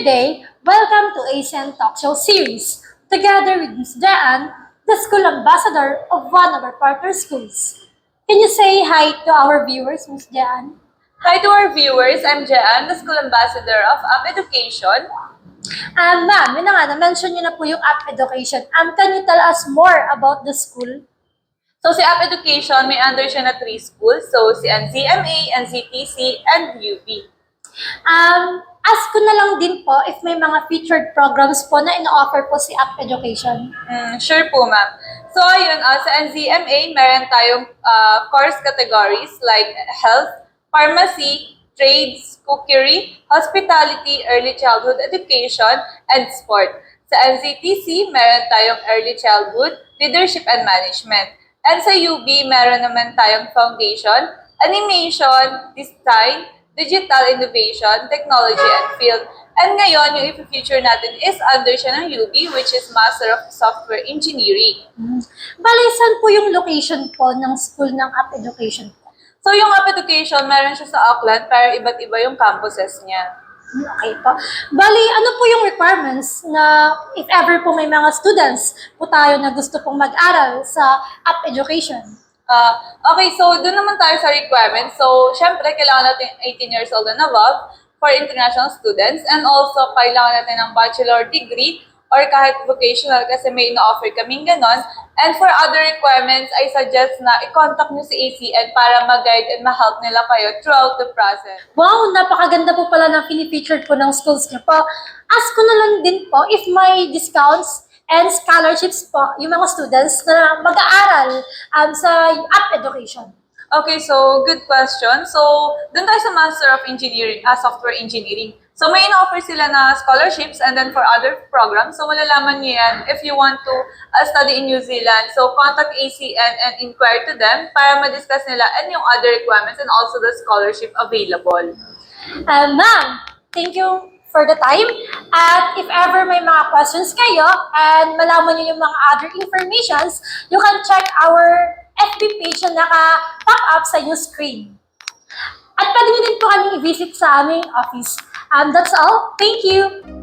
Today, welcome to ASEAN Talk Show Series, together with Ms. Jaan, the school ambassador of one of our partner schools. Can you say hi to our viewers, Ms. Jaan? Hi to our viewers, I'm Jeanne, the School Ambassador of Up Education. Ma'am, yun na nga, na-mention niyo na po yung Up Education. Can you tell us more about the school? So si Up Education, may under siya na 3 schools. So si NCMA, NCTC, and UP. Ask ko na lang din po if may mga featured programs po na ino-offer po si Up Education. Sure po, ma'am. So ayun, sa NCMA, meron tayong course categories like health, pharmacy, trades, cookery, hospitality, early childhood education, and sport. Sa NCTC, meron tayong early childhood, leadership and management. And sa UB, meron naman tayong foundation, animation, design, digital innovation, technology, and field. And ngayon, yung ipi-feature natin is under siya ng UB, which is Master of Software Engineering. Bali, saan po yung location po ng school ng Up Education po? So yung Up Education, meron siya sa Auckland, pero iba't iba yung campuses niya. Okay po. Bali, ano po yung requirements na if ever po may mga students po tayo na gusto pong mag-aral sa Up Education? Okay, so doon naman tayo sa requirements. So, syempre, kailangan natin 18 years old and above for international students, and also kailangan natin ng bachelor degree or kahit vocational kasi may ino-offer kaming ganon. And for other requirements, I suggest na i-contact nyo si ACN para mag-guide and ma-help nila kayo throughout the process. Wow, napakaganda po pala ng fini-featured po ng schools niyo po. Ask ko na lang din po if may discounts and scholarships po yung mga students na mag-aaral sa Up Education. Okay, so good question. So, dun tayo sa Master of Engineering, Software Engineering. So, may in-offer sila na scholarships and then for other programs. So, malalaman niyo yan if you want to study in New Zealand. So, contact ACN and inquire to them para ma-discuss nila and yung other requirements and also the scholarship available. Ma'am, thank you for the time. At if ever may mga questions kayo and malaman niyo yung mga other informations, you can check our FB page na naka-pop up sa inyong screen. At pwede niyo din po kami i-visit sa aming office. That's all. Thank you!